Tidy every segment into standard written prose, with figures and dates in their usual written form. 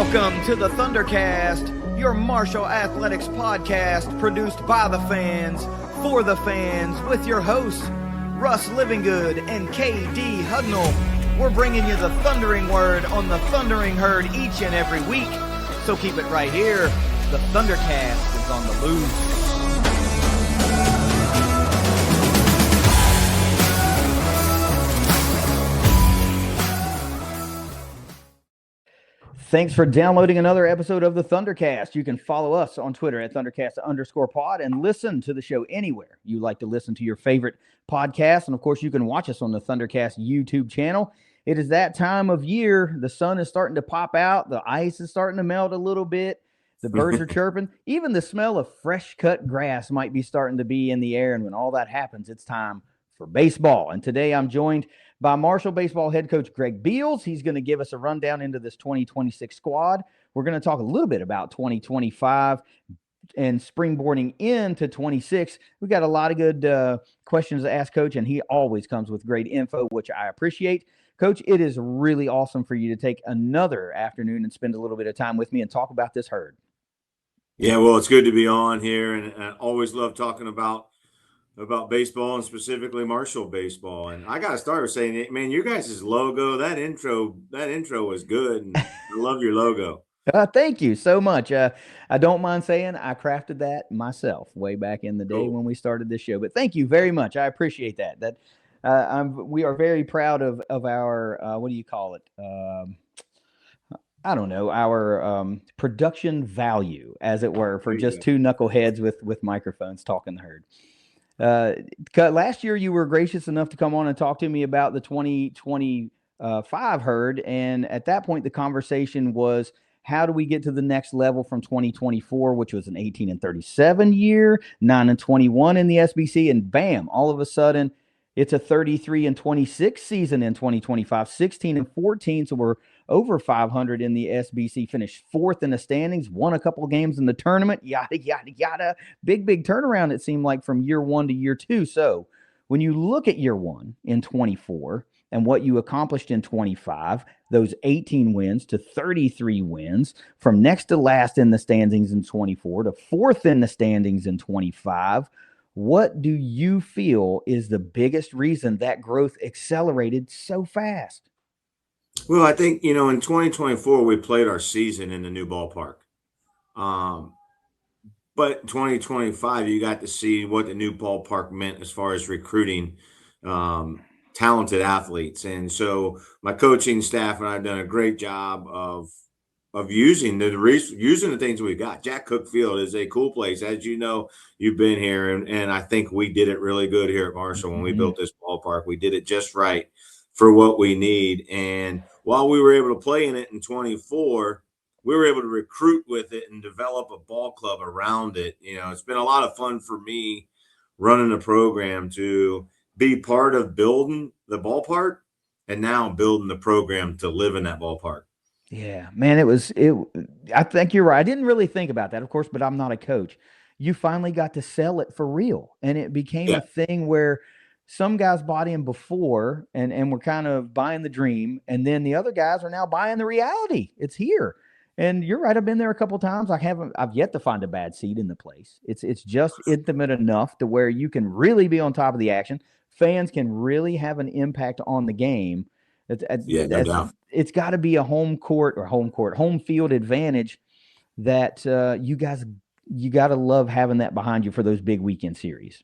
Welcome to the ThunderCast, your Marshall Athletics podcast produced by the fans, for the fans, with your hosts, Russ Livingood and KD Hudnall. We're bringing you the thundering word on the thundering herd each and every week, so keep it right here. The ThunderCast is on the loose. Thanks for downloading another episode of the ThunderCast. You can follow us on Twitter at ThunderCast_pod and listen to the show anywhere you like to listen to your favorite podcast. And of course, you can watch us on the ThunderCast YouTube channel. It is that time of year. The sun is starting to pop out. The ice is starting to melt a little bit. The birds are chirping. Even the smell of fresh cut grass might be starting to be in the air. And when all that happens, it's time for baseball. And today I'm joined by Marshall baseball head coach Greg Beals. He's going to give us a rundown into this 2026 squad. We're going to talk a little bit about 2025 and springboarding into 26. We've got a lot of good questions to ask Coach, and he always comes with great info, which I appreciate. Coach, it is really awesome for you to take another afternoon and spend a little bit of time with me and talk about this herd. Yeah, well, it's good to be on here, and I always love talking about baseball and specifically Marshall baseball. And I got to start with saying, man, your guys' logo, that intro was good. And I love your logo. Thank you so much. I don't mind saying I crafted that myself way back in the day when we started this show. But thank you very much. I appreciate that. We are very proud of our, what do you call it? I don't know, our production value, as it were, for just two knuckleheads with microphones talking the herd. Last year, you were gracious enough to come on and talk to me about the 2025 herd. And at that point, the conversation was, how do we get to the next level from 2024, which was an 18-37 year, 9-21 in the SBC, and bam, all of a sudden, it's a 33-26 season in 2025, 16-14. So we're over 500 in the SBC, finished fourth in the standings, won a couple of games in the tournament, yada, yada, yada. Big turnaround, it seemed like, from year one to year two. So when you look at year one in 24 and what you accomplished in 25, those 18 wins to 33 wins, from next to last in the standings in 24 to fourth in the standings in 25, what do you feel is the biggest reason that growth accelerated so fast? Well, I think, in 2024, we played our season in the new ballpark. But 2025, you got to see what the new ballpark meant as far as recruiting talented athletes. And so my coaching staff and I have done a great job of using the things we got. Jack Cook Field is a cool place. As you know, you've been here, and I think we did it really good here at Marshall when we built this ballpark. We did it just right for what we need. And while we were able to play in it in 24, we were able to recruit with it and develop a ball club around it. It's been a lot of fun for me running the program to be part of building the ballpark and now building the program to live in that ballpark. Yeah, man, I think you're right. I didn't really think about that, of course, but I'm not a coach. You finally got to sell it for real. And it became a thing where some guys bought in before and were kind of buying the dream. And then the other guys are now buying the reality. It's here. And you're right. I've been there a couple of times. I've yet to find a bad seat in the place. It's just intimate enough to where you can really be on top of the action. Fans can really have an impact on the game. No doubt. It's got to be a home field advantage that you got to love having that behind you for those big weekend series.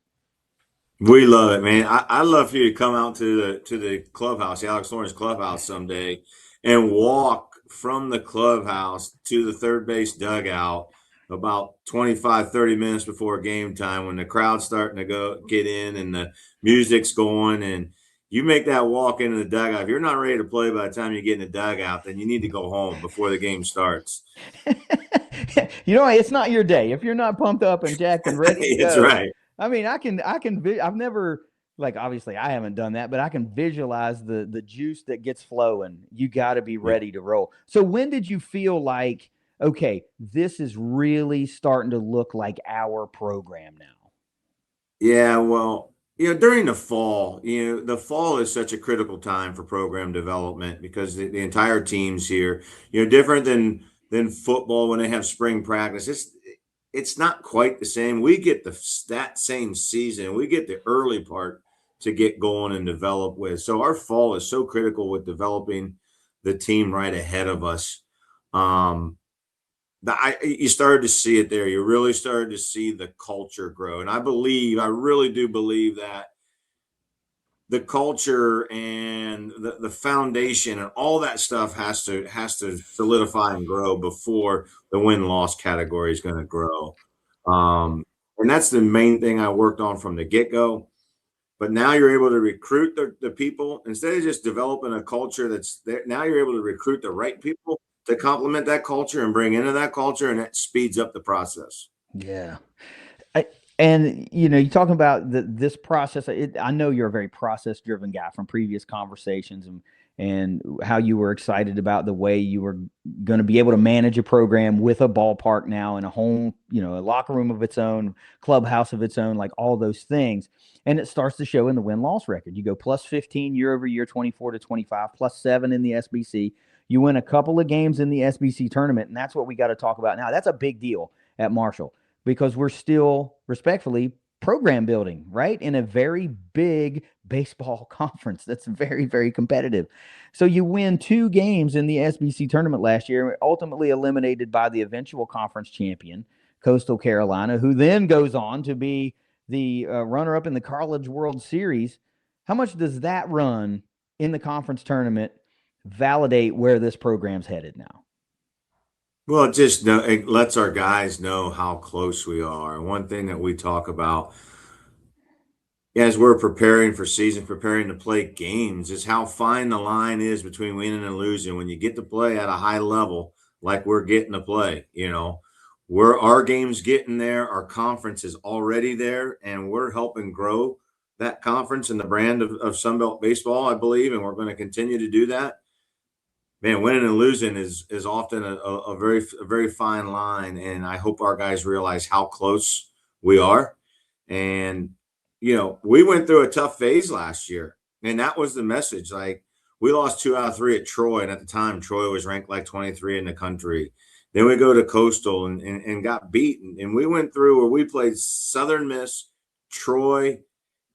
We love it, man. I love for you to come out to the clubhouse, the Alex Lawrence clubhouse someday, and walk from the clubhouse to the third base dugout about 25, 30 minutes before game time when the crowd's starting to get in and the music's going, and you make that walk into the dugout. If you're not ready to play by the time you get in the dugout, then you need to go home before the game starts. It's not your day. If you're not pumped up and jacked and ready to go. That's right. I mean, I've never, obviously I haven't done that, but I can visualize the juice that gets flowing. You got to be ready to roll. So when did you feel like, okay, this is really starting to look like our program now? Yeah, well, during the fall, the fall is such a critical time for program development because the entire team's here, different than than football when they have spring practice. It's not quite the same. We get that same season. We get the early part to get going and develop with. So our fall is so critical with developing the team right ahead of us. You started to see it there. You really started to see the culture grow. And I really do believe that the culture and the foundation and all that stuff has to solidify and grow before the win-loss category is going to grow. And that's the main thing I worked on from the get-go. But now you're able to recruit the people instead of just developing a culture that's there. Now you're able to recruit the right people to complement that culture and bring into that culture, and that speeds up the process. Yeah. And you're talking about this process. I know you're a very process-driven guy from previous conversations, and how you were excited about the way you were going to be able to manage a program with a ballpark now and a home, a locker room of its own, clubhouse of its own, like all those things. And it starts to show in the win-loss record. You go plus 15 year over year, 24 to 25, plus 7 in the SBC. You win a couple of games in the SBC tournament, and that's what we got to talk about now. That's a big deal at Marshall, because we're still respectfully program building, right? In a very big baseball conference that's very, very competitive. So you win 2 games in the SBC tournament last year, ultimately eliminated by the eventual conference champion, Coastal Carolina, who then goes on to be the runner-up in the College World Series. How much does that run in the conference tournament validate where this program's headed now? Well, it lets our guys know how close we are. And one thing that we talk about as we're preparing for season, preparing to play games, is how fine the line is between winning and losing. When you get to play at a high level, like we're getting to play, where our game's getting there, our conference is already there, and we're helping grow that conference and the brand of Sunbelt baseball, I believe, and we're going to continue to do that. Man, winning and losing is often a very fine line, and I hope our guys realize how close we are. And we went through a tough phase last year, and that was the message. Like, we lost 2 out of 3 at Troy, and at the time Troy was ranked like 23 in the country. Then we go to Coastal and got beaten, and we went through where we played Southern Miss, Troy,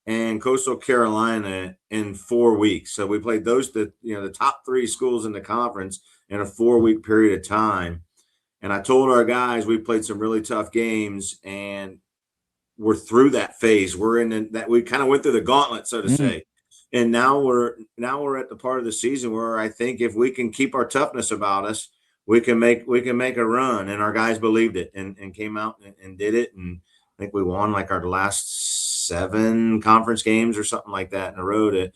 and Coastal Carolina in 4 weeks. So we played the top 3 schools in the conference in a 4-week period of time. And I told our guys we played some really tough games, and we're through that phase. We're in that we kind of went through the gauntlet, so to say. And now we're at the part of the season where I think if we can keep our toughness about us, we can make a run. And our guys believed it and came out and did it. And I think we won like our last 7 conference games or something like that in a row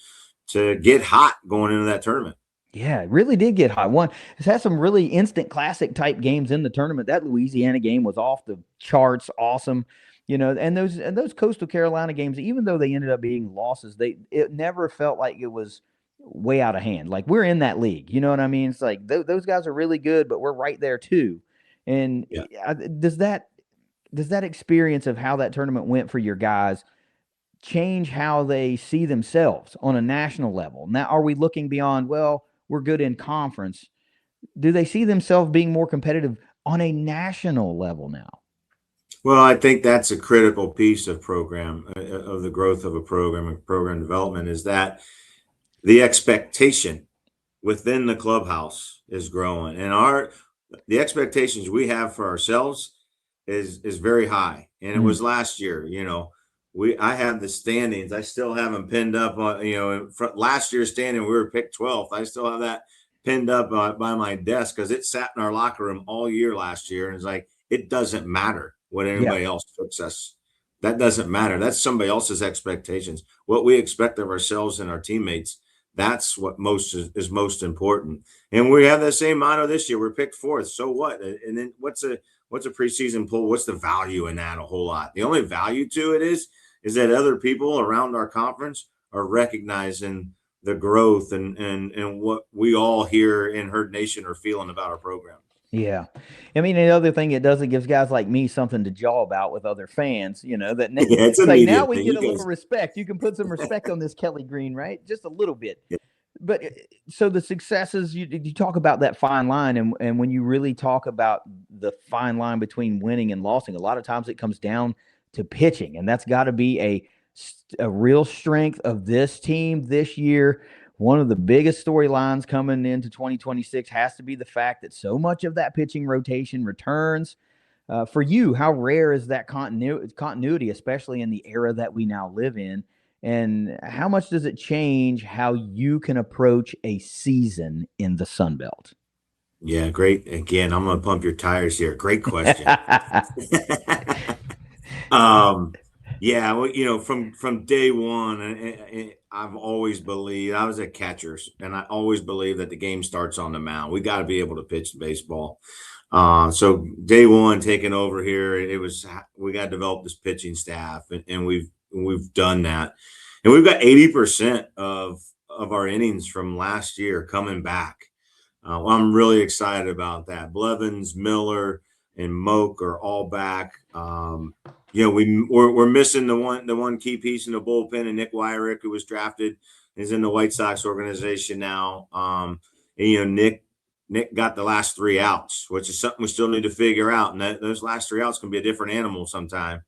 to get hot going into that tournament. Yeah, it really did get hot. It's had some really instant classic type games in the tournament. That Louisiana game was off the charts, awesome. And those Coastal Carolina games, even though they ended up being losses, it never felt like it was way out of hand. Like, we're in that league. You know what I mean? It's like those guys are really good, but we're right there too. And does that experience of how that tournament went for your guys change how they see themselves on a national level? Now, are we looking beyond, well, we're good in conference? Do they see themselves being more competitive on a national level now? Well, I think that's a critical piece of the growth of a program and program development, is that the expectation within the clubhouse is growing, and the expectations we have for ourselves is very high. And it was last year, I have the standings. I still have them pinned up on, last year's standing, we were picked 12th. I still have that pinned up by my desk because it sat in our locker room all year last year. And it's like, it doesn't matter what anybody else puts us. That doesn't matter. That's somebody else's expectations. What we expect of ourselves and our teammates, that's what is most important. And we have the same motto this year. We're picked 4th. So what? And then what's a preseason poll? What's the value in that? A whole lot. The only value to it is that other people around our conference are recognizing the growth and what we all here in Herd Nation are feeling about our program. Yeah. I mean, the other thing it does, it gives guys like me something to jaw about with other fans, that it's like now we get a little respect. You can put some respect on this Kelly Green, right? Just a little bit. Yeah. but so the successes, you talk about that fine line, and when you really talk about the fine line between winning and losing, a lot of times it comes down to pitching, and that's got to be a real strength of this team this year. One of the biggest storylines coming into 2026 has to be the fact that so much of that pitching rotation returns. For you, how rare is that continuity, especially in the era that we now live in? And how much does it change how you can approach a season in the Sun Belt? Yeah, great. Again, I'm going to pump your tires here. Great question. um, yeah, well, from day one, I've always believed I was a catcher, and I always believed that the game starts on the mound. We got to be able to pitch baseball. So day one taking over here, it was we got to develop this pitching staff, and we've done that, and we've got 80% of our innings from last year coming back. Well, I'm really excited about that. Blevins, Miller, and Moak are all back. We're missing the one key piece in the bullpen, and Nick Wyrick, who was drafted, is in the White Sox organization now. Nick got the last 3 outs, which is something we still need to figure out. And those last 3 outs can be a different animal sometime.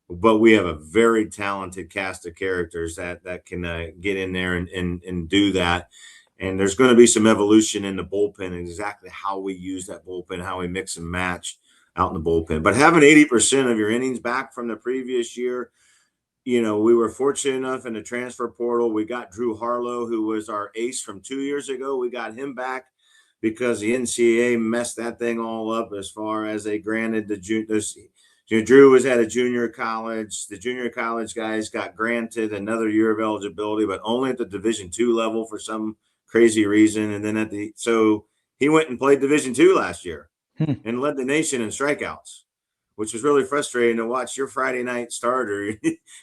But we have a very talented cast of characters that can get in there and do that. And there's going to be some evolution in the bullpen and exactly how we use that bullpen, how we mix and match out in the bullpen. But having 80% of your innings back from the previous year, we were fortunate enough in the transfer portal. We got Drew Harlow, who was our ace from 2 years ago. We got him back because the NCAA messed that thing all up as far as they granted Drew was at a junior college. The junior college guys got granted another year of eligibility, but only at the Division II level for some crazy reason. And then so he went and played Division II last year and led the nation in strikeouts, which was really frustrating to watch your Friday night starter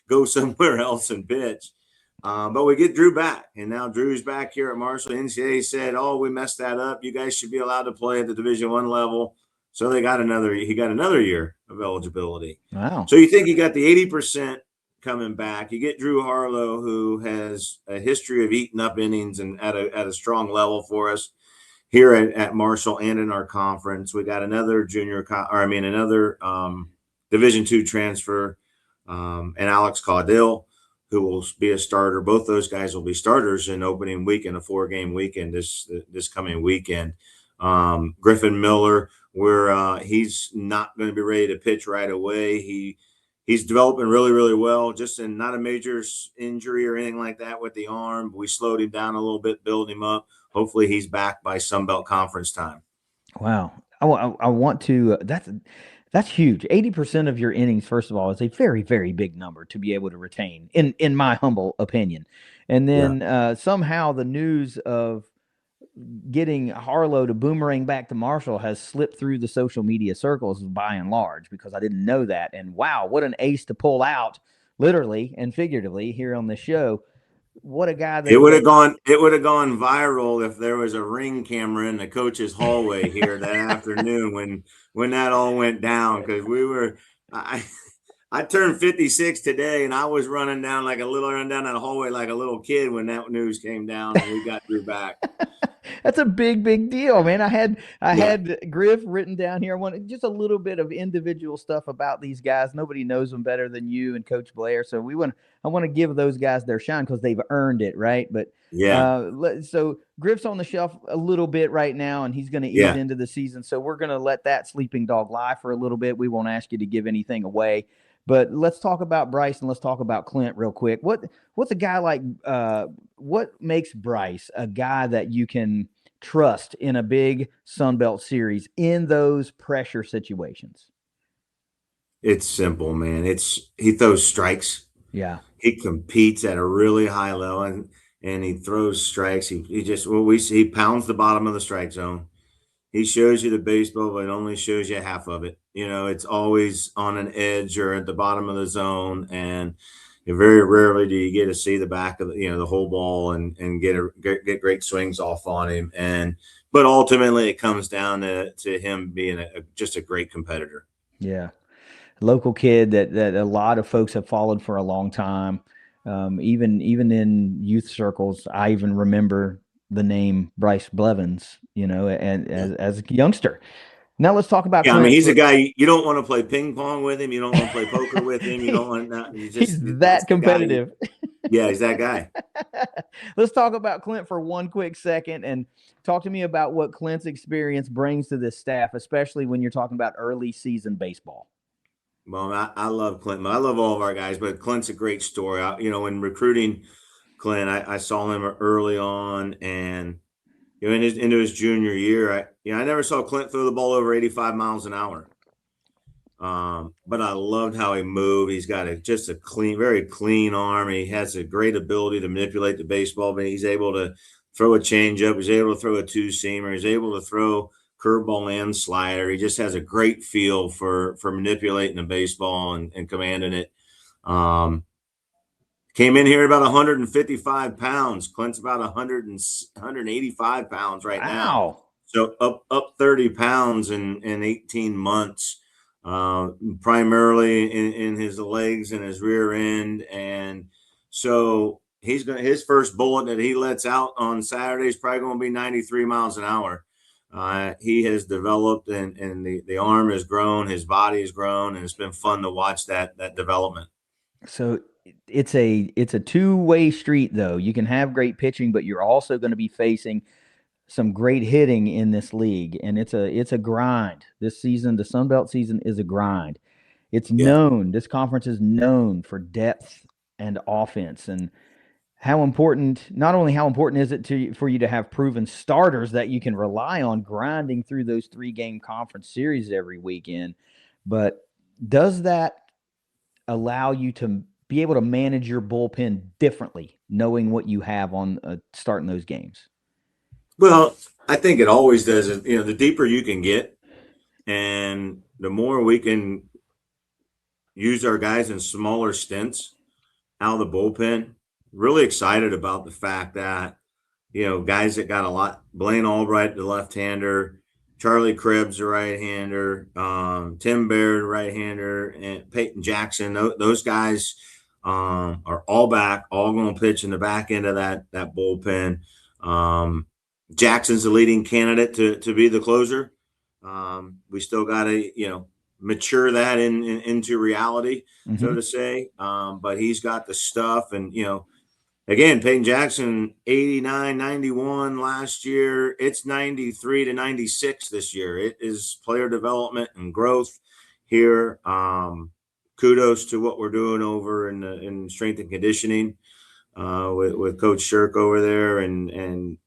go somewhere else and pitch. But we get Drew back, and now Drew's back here at Marshall. NCAA said, "Oh, we messed that up. You guys should be allowed to play at the Division I level." So he got another year of eligibility. Wow. So you think you got the 80% coming back. You get Drew Harlow, who has a history of eating up innings and at a strong level for us here at Marshall and in our conference. We got another Division II transfer, and Alex Caudill, who will be a starter. Both those guys will be starters in opening weekend, a 4-game weekend this coming weekend. Griffin Miller, where he's not going to be ready to pitch right away. He's developing really, really well, just in not a major injury or anything like that with the arm. We slowed him down a little bit, build him up. Hopefully he's back by Sun Belt Conference time. Wow. I want to, that's huge. 80% of your innings, first of all, is a very, very big number to be able to retain, in my humble opinion. And then somehow the news of getting Harlow to boomerang back to Marshall has slipped through the social media circles by and large, because I didn't know that. And wow, what an ace to pull out, literally and figuratively, here on the show. What a guy that it would have gone viral if there was a ring camera in the coach's hallway here that afternoon when that all went down, because I turned 56 today, and I was running down that hallway like a little kid when that news came down and we got Drew back. That's a big, big deal, man. I had Griff written down here. I wanted just a little bit of individual stuff about these guys. Nobody knows them better than you and Coach Blair. So I want to give those guys their shine because they've earned it, right? But so Griff's on the shelf a little bit right now, and he's going to ease into the season. So we're going to let that sleeping dog lie for a little bit. We won't ask you to give anything away. But let's talk about Bryce and let's talk about Clint real quick. What's a guy like? What makes Bryce a guy that you can trust in a big Sun Belt series in those pressure situations? It's simple, man. He throws strikes. Yeah, he competes at a really high level, and he throws strikes. He pounds the bottom of the strike zone. He shows you the baseball, but it only shows you half of it. It's always on an edge or at the bottom of the zone, and very rarely do you get to see the back of the whole ball and get great swings off on him. But ultimately, it comes down to him being just a great competitor. Yeah, local kid that a lot of folks have followed for a long time. Even in youth circles, I even remember the name Bryce Blevins, and as a youngster. Now let's talk about Yeah, I mean, Clint. he's a guy you don't want to play ping pong with him. You don't want to play poker with him. You don't want that. He's That's that the guy. competitive. Yeah, he's that guy. Let's talk about Clint for one quick second and talk to me about what Clint's experience brings to this staff, especially when you're talking about early season baseball. Well, I love Clint. I love all of our guys, but Clint's a great story. In recruiting Clint, I saw him early on, and into his junior year, I never saw Clint throw the ball over 85 miles an hour. But I loved how he moved. He's got just a very clean arm. He has a great ability to manipulate the baseball, but he's able to throw a changeup. He's able to throw a two-seamer. He's able to throw curveball and slider. He just has a great feel for manipulating the baseball and commanding it. Came in here about 155 pounds. Clint's about 185 pounds right now. So up 30 pounds in 18 months. Primarily in his legs and his rear end, and so his first bullet that he lets out on Saturday is probably going to be 93 miles an hour. He has developed, and the arm has grown, his body has grown, and it's been fun to watch that development. So it's a two-way street, though. You can have great pitching, but you're also going to be facing some great hitting in this league, and it's a grind. This season, the Sun Belt season, is a grind. It's known. This conference is known for depth and offense, and how important. Not only how important is it for you to have proven starters that you can rely on grinding through those 3-game conference series every weekend, but does that allow you to be able to manage your bullpen differently, knowing what you have on starting those games? Well, I think it always does. The deeper you can get, and the more we can use our guys in smaller stints out of the bullpen. Really excited about the fact that, guys that got a lot, Blaine Albright, the left-hander, Charlie Krebs, the right-hander, Tim Baird, right-hander, and Peyton Jackson. Those guys are all back, all going to pitch in the back end of that bullpen. Jackson's the leading candidate to be the closer. We still got to, mature that into reality, so to say. But he's got the stuff, and again, Peyton Jackson 89, 91 last year. It's 93 to 96 this year. It is player development and growth here. Kudos to what we're doing over in strength and conditioning with Coach Shirk over there, and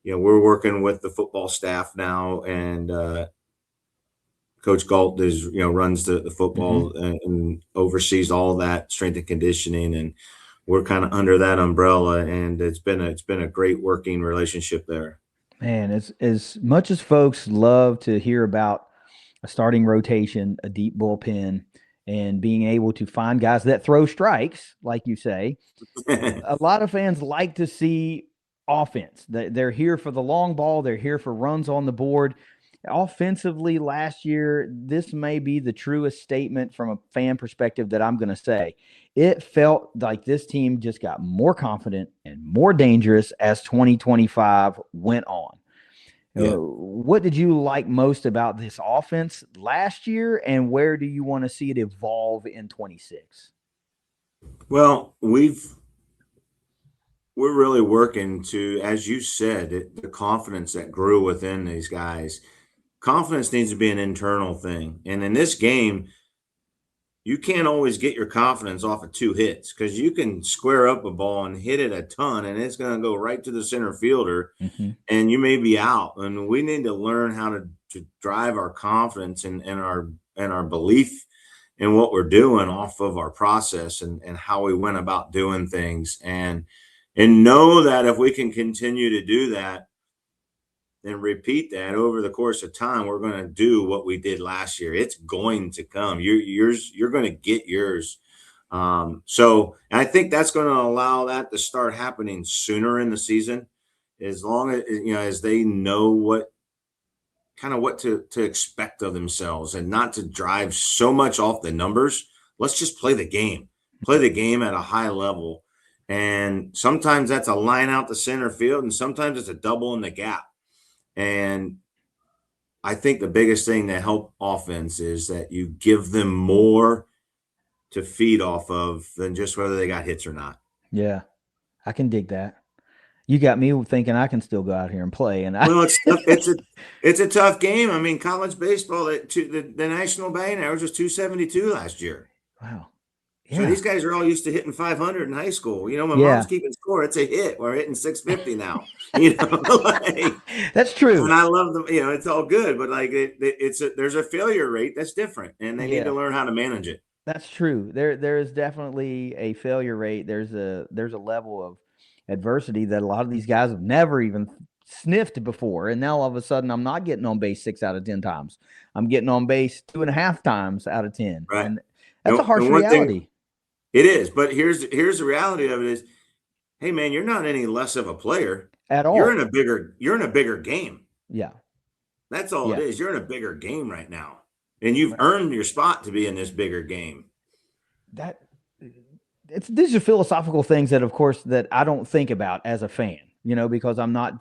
we're working with the football staff now, and Coach Galt runs the football and oversees all that strength and conditioning, and we're kind of under that umbrella, and it's been a great working relationship there. Man, as much as folks love to hear about a starting rotation, a deep bullpen, and being able to find guys that throw strikes, like you say, a lot of fans like to see offense. They're here for the long ball. They're here for runs on the board. Offensively, last year, this may be the truest statement from a fan perspective that I'm going to say. It felt like this team just got more confident and more dangerous as 2025 went on. Yeah. What did you like most about this offense last year, and where do you want to see it evolve in 26? Well, we're really working to, as you said, the confidence that grew within these guys. Confidence needs to be an internal thing. And in this game, you can't always get your confidence off of 2 hits, because you can square up a ball and hit it a ton, and it's going to go right to the center fielder, and you may be out. And we need to learn how to drive our confidence and our belief in what we're doing off of our process and how we went about doing things. And know that if we can continue to do that and repeat that over the course of time, we're going to do what we did last year. It's going to come. You're going to get yours. So I think that's going to allow that to start happening sooner in the season, as long as, as they know what to expect of themselves, and not to drive so much off the numbers. Let's just play the game at a high level. And sometimes that's a line out to center field, and sometimes it's a double in the gap. And I think the biggest thing to help offense is that you give them more to feed off of than just whether they got hits or not. Yeah, I can dig that. You got me thinking I can still go out here and play, and I Well, it's tough. It's a tough game. I mean, college baseball, the national batting average was 272 last year. wow. So Yeah. these guys are all used to hitting 500 in high school. You know, my mom's Yeah. keeping score. It's a hit. We're hitting 650 now. You know, like, That's and true. I love them. You know, it's all good, but like there's a failure rate that's different, and they need to Yeah. learn how to manage it. That's true. There is definitely a failure rate. There's a level of adversity that a lot of these guys have never even sniffed before. And now all of a sudden I'm not getting on base 6 out of 10 times. I'm getting on base 2.5 times out of 10. Right. And that's a harsh And one thing reality it is, but here's the reality of it is, hey man, you're not any less of a player. at You're all. in a bigger game. Yeah. That's all it Yeah. is. You're in a bigger game right now. And you've earned your spot to be in this bigger game. That these are philosophical things that of course that I don't think about as a fan, because I'm not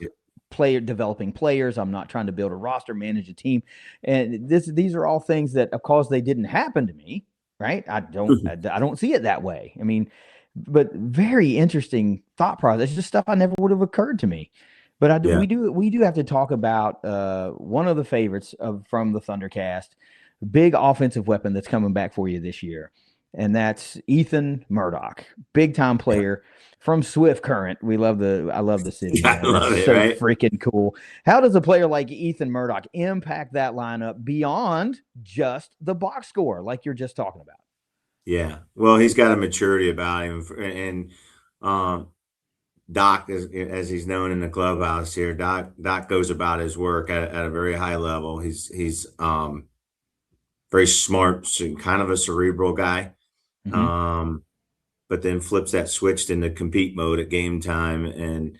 developing players. I'm not trying to build a roster, manage a team. And these are all things that of course they didn't happen to me, right? I don't see it that way. I mean, but very interesting thought process. It's just stuff I never would have occurred to me. But Yeah. we do have to talk about one of the favorites from the Thundercast, big offensive weapon that's coming back for you this year, and that's Ethan Murdoch, big time player from Swift Current. I love the city, Yeah, I man. That's love it, so right? freaking cool. How does a player like Ethan Murdoch impact that lineup beyond just the box score, like you're just talking about? Yeah. Well, he's got a maturity about him. And Doc, as he's known in the clubhouse here, Doc goes about his work at a very high level. He's very smart, kind of a cerebral guy. Mm-hmm. Um, but then flips that switch into compete mode at game time. And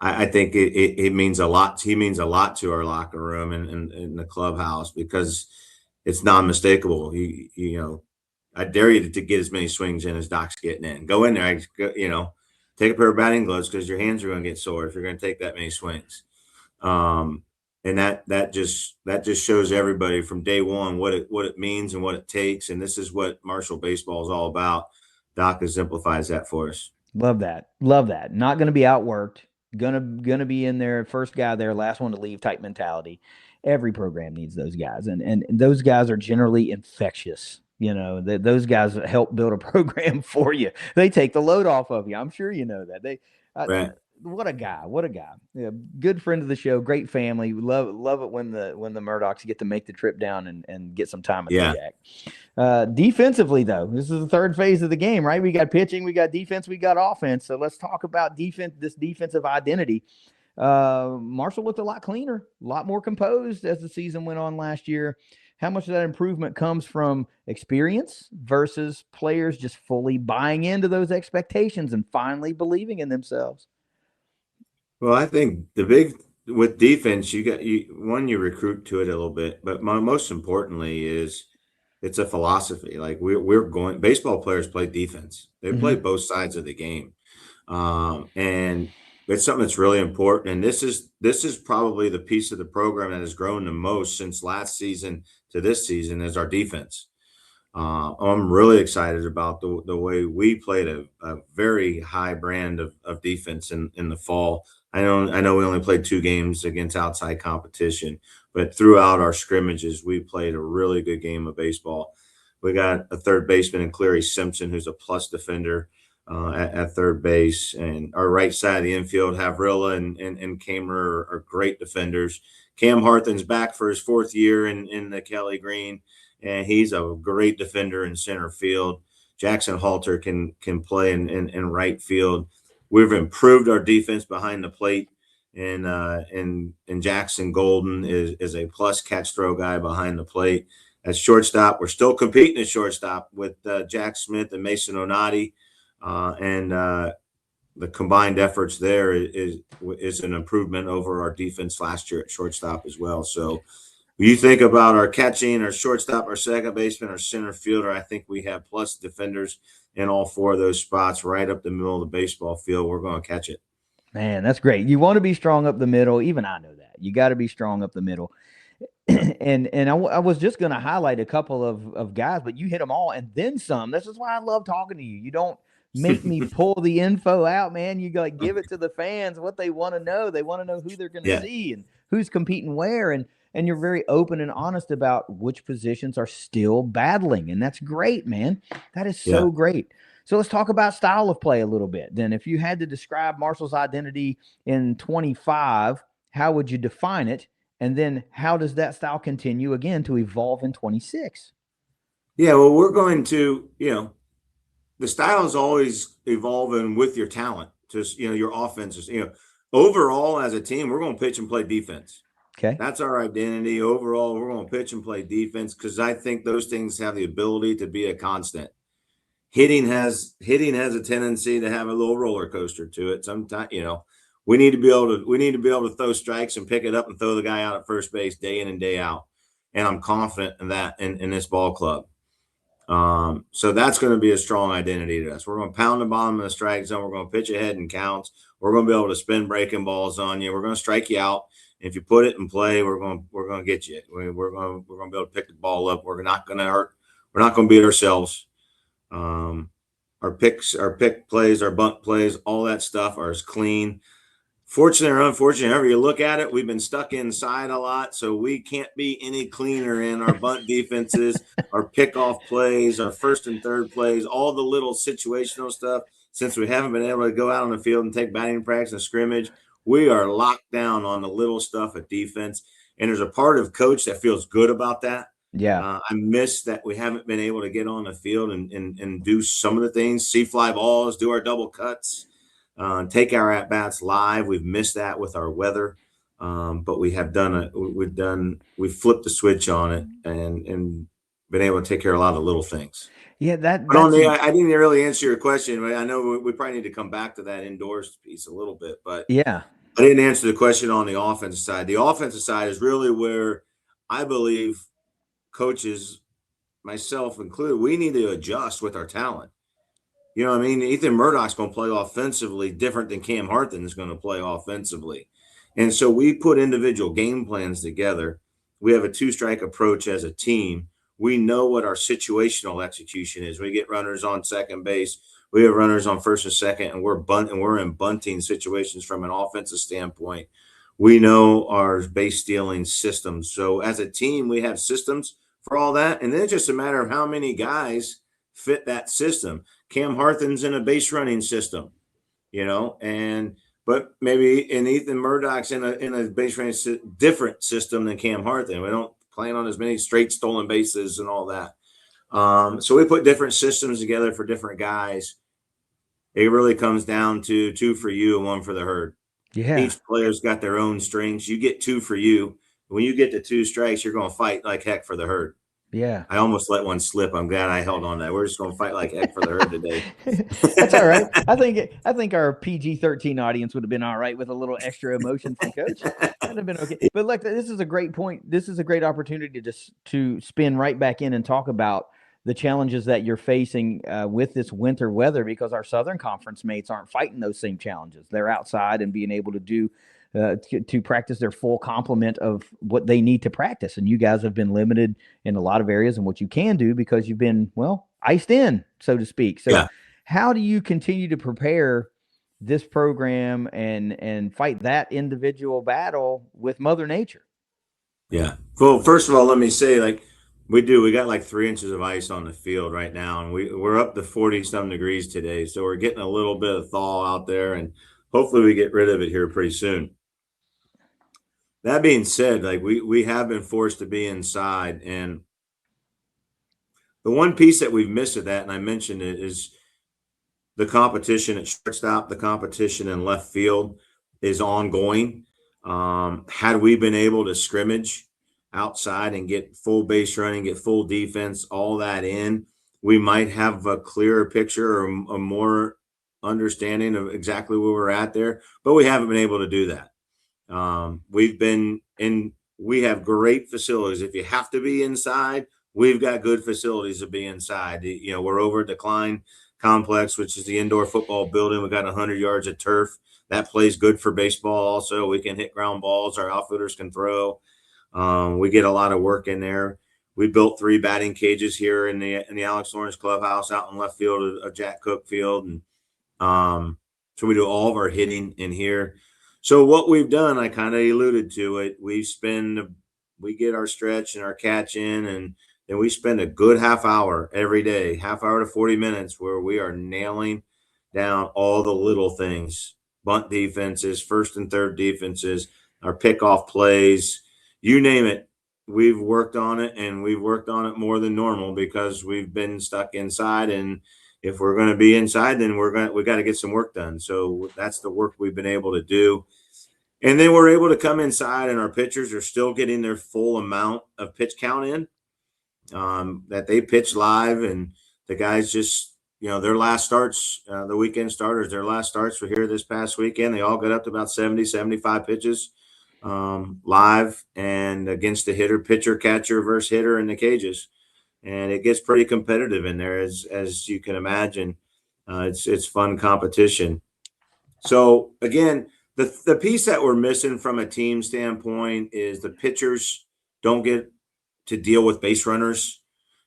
I think it means a lot. He means a lot to our locker room and in the clubhouse because it's non-mistakable. I dare you to get as many swings in as Doc's getting in. Go in there, take a pair of batting gloves because your hands are going to get sore if you're going to take that many swings. Um, and that just shows everybody from day one what it means and what it takes. And this is what Marshall baseball is all about. Doc exemplifies that for us. Love that. Love that. Not going to be outworked. Gonna be in there, first guy there, last one to leave type mentality. Every program needs those guys, and those guys are generally infectious. Those guys help build a program for you. They take the load off of you. I'm sure you know that. Right. What a guy! What a guy! Yeah, good friend of the show, great family. Love it when the Murdochs get to make the trip down and get some time at the Yeah. Jack. Defensively, though, this is the third phase of the game, right? We got pitching, we got defense, we got offense. So let's talk about defense. This defensive identity. Marshall looked a lot cleaner, a lot more composed as the season went on last year. How much of that improvement comes from experience versus players just fully buying into those expectations and finally believing in themselves? Well, I think the big with defense, you recruit to it a little bit, but most importantly is it's a philosophy. Like we're going baseball players play defense. They play Mm-hmm. both sides of the game. And it's something that's really important. And this is probably the piece of the program that has grown the most since last season to this season is our defense. I'm really excited about the way we played a very high brand of defense in the fall. I know we only played 2 games against outside competition, but throughout our scrimmages, we played a really good game of baseball. We got a third baseman in Clary Simpson, who's a plus defender at third base, and our right side of the infield, Havrilla and Kamer are great defenders. Cam Harthen's back for his 4th year in the Kelly Green, and he's a great defender in center field. Jackson Halter can play in right field. We've improved our defense behind the plate, and Jackson Golden is a plus catch throw guy behind the plate. At shortstop, we're still competing at shortstop with Jack Smith and Mason Onati, and the combined efforts there is an improvement over our defense last year at shortstop as well. So you think about our catching, our shortstop, our second baseman, our center fielder, I think we have plus defenders in all four of those spots right up the middle of the baseball field. We're going to catch it. Man, that's great. You want to be strong up the middle. Even I know that. You got to be strong up the middle. And I was just going to highlight a couple of guys, but you hit them all and then some. This is why I love talking to you. You don't make me pull the info out, man. You like give it to the fans what they want to know. They want to know who they're going to Yeah. see and who's competing where. And you're very open and honest about which positions are still battling. And that's great, man. That is so great. So let's talk about style of play a little bit. Then if you had to describe Marshall's identity in 25, how would you define it? And then how does that style continue again to evolve in 26? Yeah, well, we're going to, the style is always evolving with your talent, just, your offenses, overall as a team, we're going to pitch and play defense. Okay. That's our identity. Overall, we're going to pitch and play defense because I think those things have the ability to be a constant. Hitting has a tendency to have a little roller coaster to it. Sometimes, we need to be able to throw strikes and pick it up and throw the guy out at first base day in and day out. And I'm confident in that in this ball club. So that's going to be a strong identity to us. We're going to pound the bottom of the strike zone. We're going to pitch ahead in counts. We're going to be able to spin breaking balls on you. We're going to strike you out. If you put it in play, we're going to get you. We're going to be able to pick the ball up. We're not going to hurt. We're not going to beat ourselves. Our pick plays, our bunt plays, all that stuff are as clean. Fortunately or unfortunately, however you look at it, we've been stuck inside a lot, so we can't be any cleaner in our bunt defenses, our pickoff plays, our first and third plays, all the little situational stuff. Since we haven't been able to go out on the field and take batting practice and scrimmage, we are locked down on the little stuff at defense. And there's a part of coach that feels good about that. Yeah. I miss that we haven't been able to get on the field and do some of the things, see fly balls, do our double cuts, take our at bats live. We've missed that with our weather, but we have we flipped the switch on it and been able to take care of a lot of little things. Yeah, I didn't really answer your question. I know we probably need to come back to that indoors piece a little bit, but yeah, I didn't answer the question on the offensive side. The offensive side is really where I believe coaches, myself included, we need to adjust with our talent. You know what I mean? Ethan Murdoch's going to play offensively different than Cam Harthen is going to play offensively. And so we put individual game plans together. We have a two-strike approach as a team. We know what our situational execution is. We get runners on second base. We have runners on first and second, and we're in bunting situations from an offensive standpoint. We know our base stealing systems. So as a team, we have systems for all that. And then it's just a matter of how many guys fit that system. Cam Harthen's in a base running system, but maybe Ethan Murdoch's in a base running different system than Cam Harthen. We don't plan on as many straight stolen bases and all that. So we put different systems together for different guys. It really comes down to 2 for you and 1 for the herd. Yeah. Each player's got their own strengths. You get 2 for you. When you get to 2 strikes, you're going to fight like heck for the herd. Yeah. I almost let one slip. I'm glad I held on to that. We're just going to fight like heck for the herd today. That's all right. I think our PG-13 audience would have been all right with a little extra emotion from Coach. That'd have been okay. But look, this is a great point. This is a great opportunity to spin right back in and talk about the challenges that you're facing with this winter weather, because our Southern Conference mates aren't fighting those same challenges. They're outside and being able to do to practice their full complement of what they need to practice. And you guys have been limited in a lot of areas in what you can do because you've been, iced in, so to speak. So how do you continue to prepare this program and fight that individual battle with Mother Nature? Yeah. Well, first of all, let me say, we got 3 inches of ice on the field right now, and we're up to 40-some degrees today. So we're getting a little bit of thaw out there, and hopefully we get rid of it here pretty soon. That being said, we have been forced to be inside, and the one piece that we've missed of that, and I mentioned it, is the competition at shortstop. The competition in left field is ongoing. Had we been able to scrimmage outside and get full base running, get full defense, all that in, we might have a clearer picture or a more understanding of exactly where we're at there, but we haven't been able to do that. We've been in we have great facilities. If you have to be inside, we've got good facilities to be inside. You know, we're over at the Klein Complex, which is the indoor football building. We got 100 yards of turf. That plays good for baseball also. We can hit ground balls. Our outfielders can throw. We get a lot of work in there. We built 3 batting cages here in the Alex Lawrence clubhouse out in left field of Jack Cook Field. And so we do all of our hitting in here. So what we've done, I kind of alluded to it. We get our stretch and our catch in, and then we spend a good half hour every day, half hour to 40 minutes, where we are nailing down all the little things, bunt defenses, first and third defenses, our pickoff plays, you name it. We've worked on it, and we've worked on it more than normal because we've been stuck inside. And if we're going to be inside, then we got to get some work done. So that's the work we've been able to do. And then we're able to come inside, and our pitchers are still getting their full amount of pitch count in that they pitch live. And the guys just, you know, their last starts, the weekend starters, their last starts were here this past weekend. They all got up to about 70, 75 pitches live and against the hitter, pitcher, catcher versus hitter in the cages. And it gets pretty competitive in there, as you can imagine. It's fun competition. So again, the piece that we're missing from a team standpoint is the pitchers don't get to deal with base runners.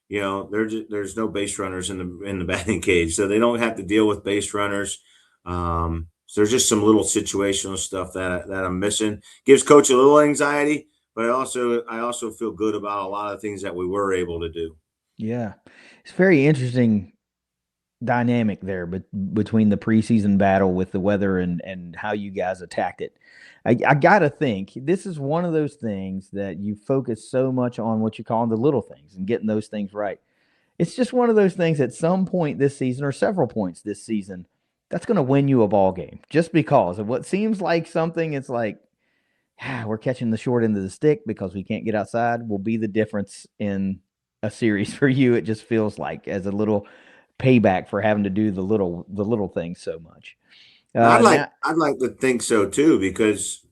You know, there's no base runners in the batting cage, so they don't have to deal with base runners. So there's just some little situational stuff that I'm missing. Gives coach a little anxiety, but I also feel good about a lot of things that we were able to do. Yeah, it's very interesting dynamic there, but between the preseason battle with the weather and how you guys attacked it. I gotta think this is one of those things that you focus so much on what you call the little things and getting those things right. It's just one of those things at some point this season or several points this season that's going to win you a ball game just because of what seems like something. It's like, we're catching the short end of the stick because we can't get outside will be the difference in a series for you. It just feels like as a little payback for having to do the little things so much. I'd like to think so too, because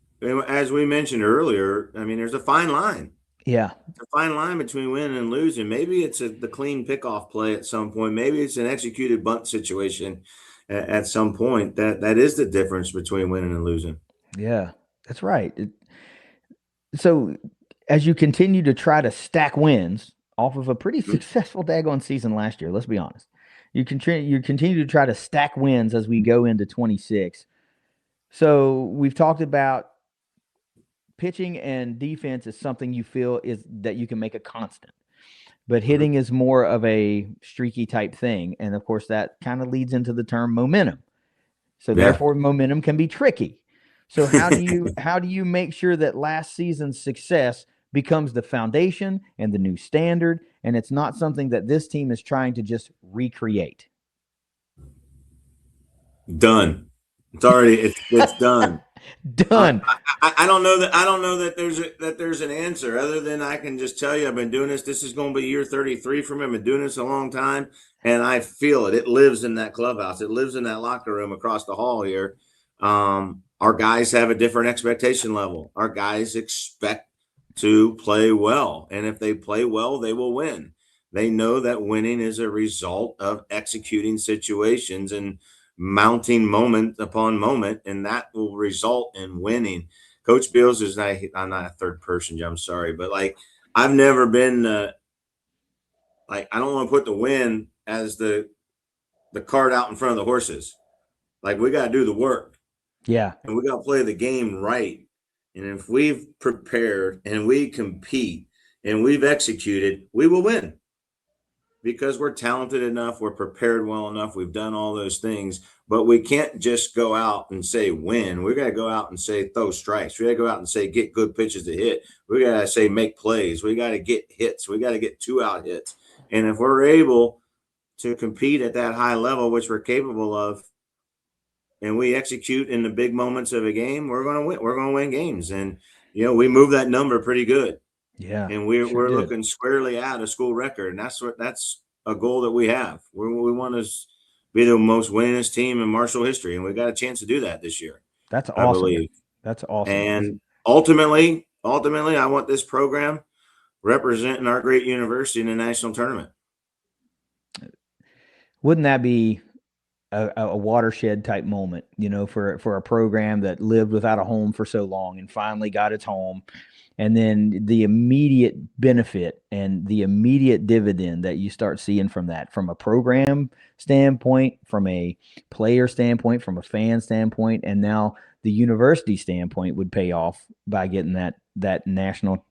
as we mentioned earlier, I mean, there's a fine line. Yeah, It's a fine line between winning and losing. Maybe it's the clean pickoff play at some point. Maybe it's an executed bunt situation at some point. That is the difference between winning and losing. yeah, that's right. So as you continue to try to stack wins off of a pretty successful daggone season last year, let's be honest. You continue to try to stack wins as we go into 26. So we've talked about pitching and defense is something you feel is that you can make a constant, but hitting is more of a streaky type thing. And of course that kind of leads into the term momentum. So therefore momentum can be tricky. So how do you make sure that last season's success becomes the foundation and the new standard, and it's not something that this team is trying to just recreate? Done. It's already it's done. Done. I don't know that there's an answer other than I can just tell you I've been doing this. This is going to be year 33 for me. I've been doing this a long time, and I feel it. It lives in that clubhouse. It lives in that locker room across the hall here. Our guys have a different expectation level. Our guys expect to play well, and if they play well, they will win. They know that winning is a result of executing situations and mounting moment upon moment, and that will result in winning. Coach Beals is not, I'm not a third person, I'm sorry, but like I've never been like I don't want to put the win as the cart out in front of the horses. Like we got to do the work. Yeah. And we got to play the game right. And if we've prepared and we compete and we've executed, we will win. Because we're talented enough, we're prepared well enough, we've done all those things, but we can't just go out and say win. We got to go out and say throw strikes. We got to go out and say get good pitches to hit. We got to say make plays. We got to get hits. We got to get 2-out hits. And if we're able to compete at that high level, which we're capable of, and we execute in the big moments of a game, we're going to win. We're going to win games. And, you know, we move that number pretty good. Yeah. And we're looking squarely at a school record. And that's a goal that we have. We want to be the most winningest team in Marshall history. And we got a chance to do that this year. That's awesome. I believe. That's awesome. And ultimately, ultimately, I want this program representing our great university in the national tournament. Wouldn't that be a watershed type moment, for a program that lived without a home for so long and finally got its home, and then the immediate benefit and the immediate dividend that you start seeing from that, from a program standpoint, from a player standpoint, from a fan standpoint, and now the university standpoint would pay off by getting that national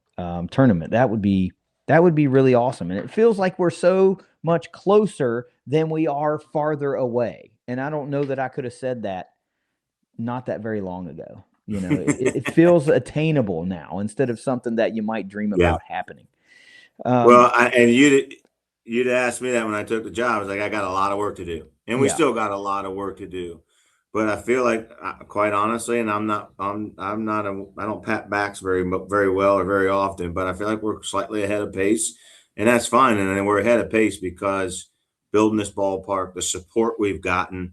tournament. That would be really awesome, and it feels like we're so much closer than we are farther away. And I don't know that I could have said that not that very long ago. It feels attainable now instead of something that you might dream about happening. Well, and you'd asked me that when I took the job. I was like, I got a lot of work to do, and we still got a lot of work to do. But I feel like, quite honestly, and I don't pat backs very well or very often, but I feel like we're slightly ahead of pace, and that's fine. And then we're ahead of pace because building this ballpark, the support we've gotten,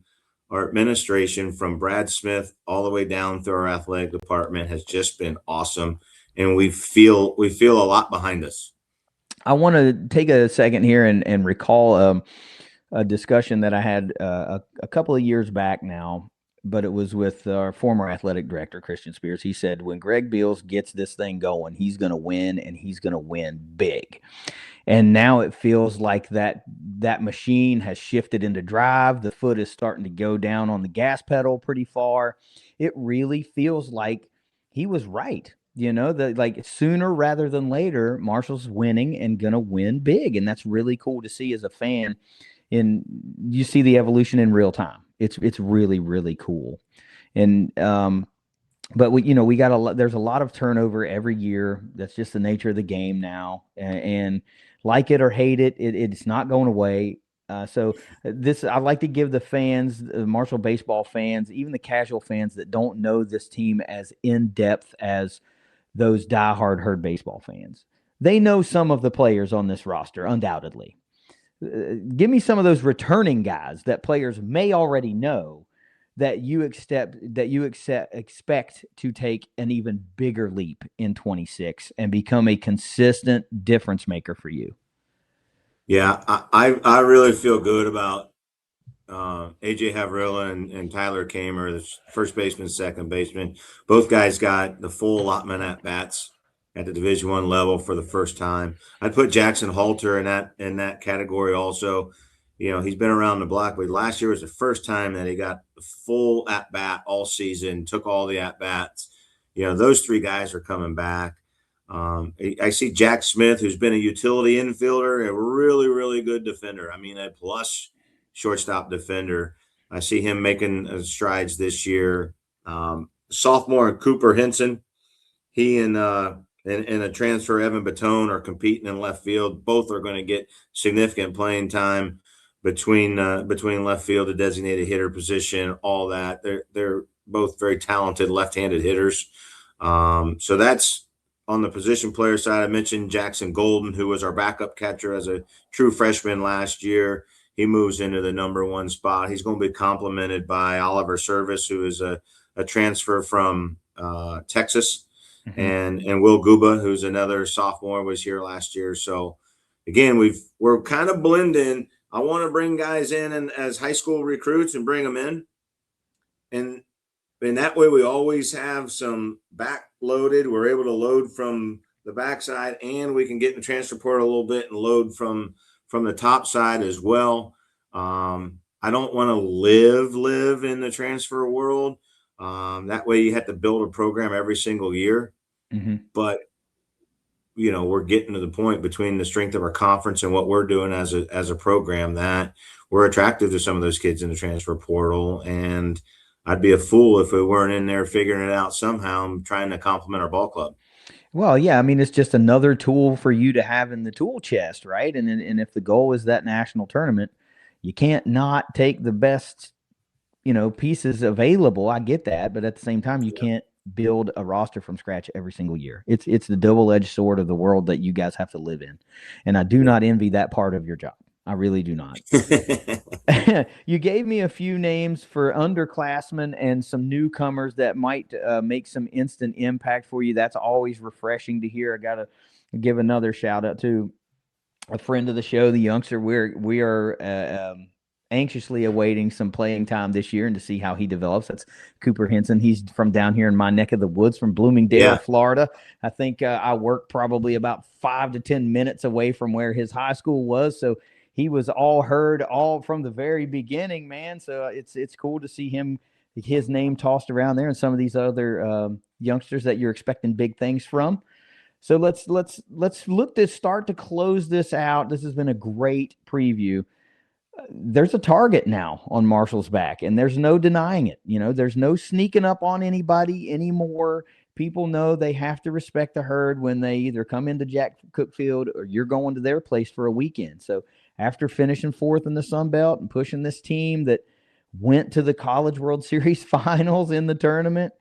our administration from Brad Smith all the way down through our athletic department has just been awesome, and we feel a lot behind us. I want to take a second here and recall a discussion that I had a couple of years back now, but it was with our former athletic director, Christian Spears. He said, when Greg Beals gets this thing going, he's going to win, and he's going to win big. And now it feels like that machine has shifted into drive. The foot is starting to go down on the gas pedal pretty far. It really feels like he was right. That like sooner rather than later, Marshall's winning and gonna win big, and that's really cool to see as a fan. And you see the evolution in real time. It's really, really cool. And but we got there's a lot of turnover every year. That's just the nature of the game now. And like it or hate it, it's not going away. So I like to give the fans, the Marshall baseball fans, even the casual fans that don't know this team as in depth as those diehard Herd baseball fans. They know some of the players on this roster, undoubtedly. Give me some of those returning guys that players may already know that you expect to take an even bigger leap in 26 and become a consistent difference maker for you. Yeah, I really feel good about AJ Havrilla and Tyler Kamer, the first baseman, second baseman. Both guys got the full allotment at bats at the Division I level for the first time. I'd put Jackson Halter in that category also. He's been around the block, but last year was the first time that he got the full at bat all season, took all the at bats. Those three guys are coming back. I see Jack Smith, who's been a utility infielder, a really, really good defender. I mean, a plus shortstop defender. I see him making strides this year. Sophomore Cooper Henson, he and a transfer Evan Batone are competing in left field. Both are going to get significant playing time between left field, the designated hitter position, all that. They're both very talented left-handed hitters. So that's on the position player side. I mentioned Jackson Golden, who was our backup catcher as a true freshman last year. He moves into the number one spot. He's going to be complemented by Oliver Service, who is a transfer from Texas, and Will Guba, who's another sophomore, was here last year. So again, we're kind of blending. I want to bring guys in and as high school recruits and bring them in, and that way we always have some back loaded. We're able to load from the backside, and we can get in the transfer portal a little bit and load from the top side as well. I don't want to live in the transfer world. That way you have to build a program every single year. But we're getting to the point between the strength of our conference and what we're doing as a program that we're attractive to some of those kids in the transfer portal. And I'd be a fool if we weren't in there figuring it out somehow, trying to complement our ball club. Well, yeah, I mean, it's just another tool for you to have in the tool chest, right? And if the goal is that national tournament, you can't not take the best, pieces available. I get that, but at the same time, you can't build a roster from scratch every single year. It's the double-edged sword of the world that you guys have to live in, and I do not envy that part of your job. I really do not. You gave me a few names for underclassmen and some newcomers that might make some instant impact for you. That's always refreshing to hear. I got to give another shout out to a friend of the show, the youngster. We are anxiously awaiting some playing time this year and to see how he develops. That's Cooper Henson. He's from down here in my neck of the woods, from Bloomingdale, Yeah. Florida. I think I work probably about 5 to 10 minutes away from where his high school was. So he was all heard all from the very beginning, man. So it's cool to see his name tossed around there, and some of these other youngsters that you're expecting big things from. So let's look to start to close this out. This has been a great preview. There's a target now on Marshall's back, and there's no denying it. There's no sneaking up on anybody anymore. People know they have to respect the herd when they either come into Jack Cookfield or you're going to their place for a weekend. So after finishing fourth in the Sun Belt and pushing this team that went to the College World Series finals in the tournament,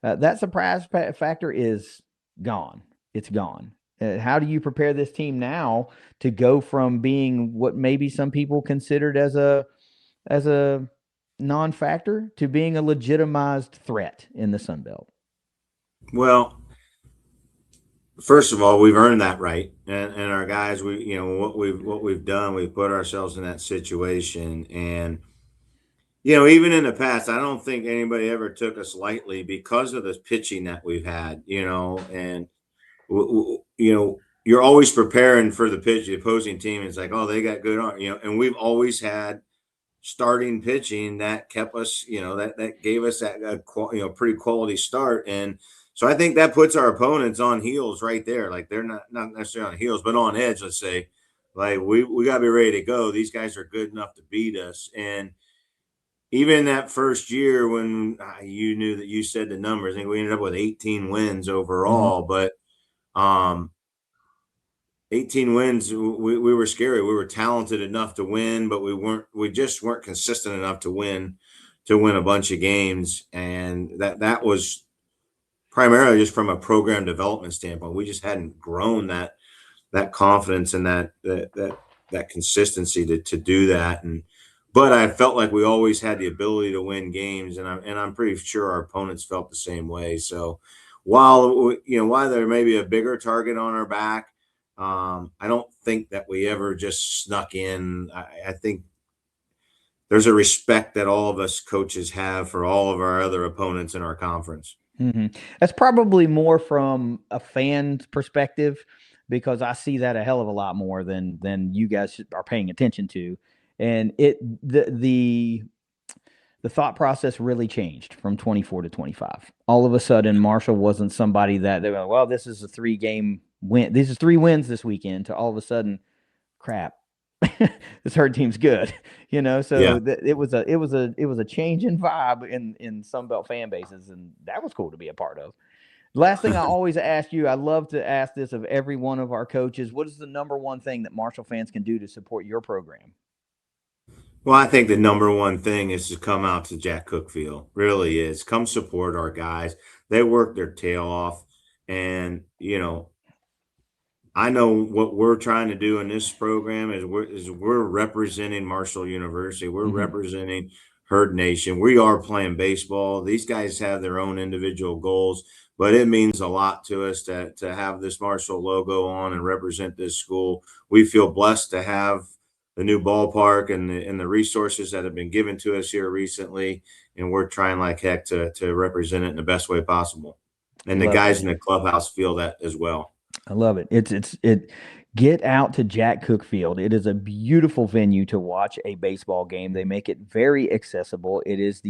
that surprise factor is gone. It's gone. How do you prepare this team now to go from being what maybe some people considered as a non-factor to being a legitimized threat in the Sun Belt? Well, first of all, we've earned that right, and our guys, what we've done, we've put ourselves in that situation, and even in the past, I don't think anybody ever took us lightly because of the pitching that we've had, and you're always preparing for the pitch, the opposing team. It's like, oh, they got good arm, and we've always had starting pitching that kept us, that gave us that pretty quality start. And so I think that puts our opponents on heels right there. Like they're not necessarily on heels, but on edge, let's say. Like we got to be ready to go. These guys are good enough to beat us. And even that first year when you knew that you said the numbers, I think we ended up with 18 wins overall, but 18 wins, we were scary. We were talented enough to win, but we just weren't consistent enough to win a bunch of games. And that was primarily just from a program development standpoint. We just hadn't grown that confidence and that consistency to do that. But I felt like we always had the ability to win games, and I'm pretty sure our opponents felt the same way. So while there may be a bigger target on our back, I don't think that we ever just snuck in. I think there's a respect that all of us coaches have for all of our other opponents in our conference. Mm-hmm. That's probably more from a fan's perspective, because I see that a hell of a lot more than you guys are paying attention to. And the thought process really changed from 24 to 25. All of a sudden, Marshall wasn't somebody that they were like, well, this is a 3-game win. This is 3 wins this weekend, to all of a sudden, crap, this herd team's good, So Yeah. it was a change in vibe in Sun Belt fan bases, and that was cool to be a part of. Last thing I always ask you, I love to ask this of every one of our coaches: what is the number one thing that Marshall fans can do to support your program? Well, I think the number one thing is to come out to Jack Cookfield. Really is. Come support our guys. They work their tail off. And, I know what we're trying to do in this program is we're representing Marshall University. We're representing Herd Nation. We are playing baseball. These guys have their own individual goals, but it means a lot to us to have this Marshall logo on and represent this school. We feel blessed to have the new ballpark and the resources that have been given to us here recently, and we're trying like heck to represent it in the best way possible. And the guys in the clubhouse feel that as well. I love it. It get out to Jack Cookfield. It is a beautiful venue to watch a baseball game. They make it very accessible. It is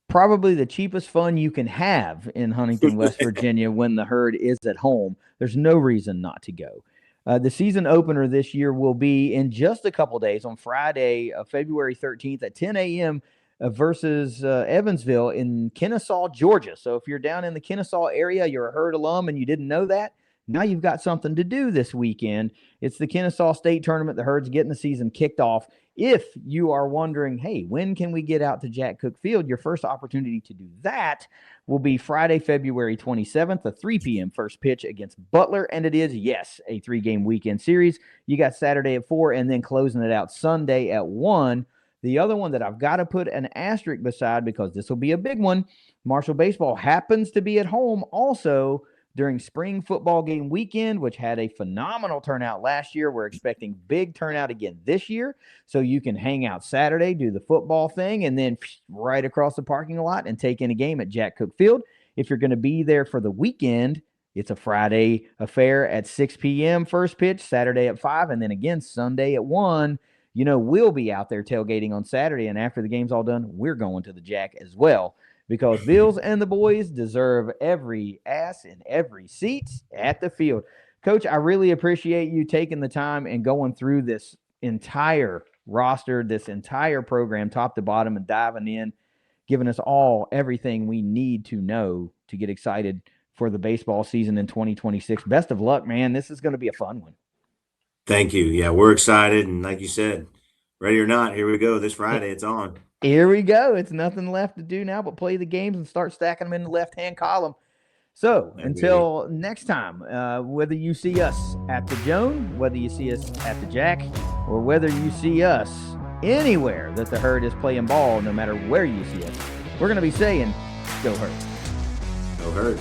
probably the cheapest fun you can have in Huntington, West Virginia, when the herd is at home. There's no reason not to go. The season opener this year will be in just a couple days on Friday, February 13th at 10 a.m. Versus Evansville in Kennesaw, Georgia. So if you're down in the Kennesaw area, you're a herd alum and you didn't know that, Now you've got something to do this weekend. It's the Kennesaw State Tournament. The Herd's getting the season kicked off. If you are wondering, hey, when can we get out to Jack Cook Field? Your first opportunity to do that will be Friday, February 27th, a 3 p.m. first pitch against Butler. And it is, yes, a 3-game weekend series. You got Saturday at 4 and then closing it out Sunday at 1. The other one that I've got to put an asterisk beside because this will be a big one, Marshall Baseball happens to be at home also during spring football game weekend, which had a phenomenal turnout last year. We're expecting big turnout again this year. So you can hang out Saturday, do the football thing, and then right across the parking lot and take in a game at Jack Cook Field. If you're going to be there for the weekend, it's a Friday affair at 6 p.m. first pitch, Saturday at 5, and then again Sunday at 1. We'll be out there tailgating on Saturday, and after the game's all done, we're going to the Jack as well. Because Beals and the boys deserve every ass in every seat at the field. Coach, I really appreciate you taking the time and going through this entire roster, this entire program, top to bottom, and diving in, giving us all everything we need to know to get excited for the baseball season in 2026. Best of luck, man. This is going to be a fun one. Thank you. Yeah, we're excited. And like you said, ready or not, here we go. This Friday, it's on. Here we go. It's nothing left to do now but play the games and start stacking them in the left-hand column. So until next time, whether you see us at the Joan, whether you see us at the Jack, or whether you see us anywhere that the Herd is playing ball, no matter where you see us, we're going to be saying, go Herd. Go Herd.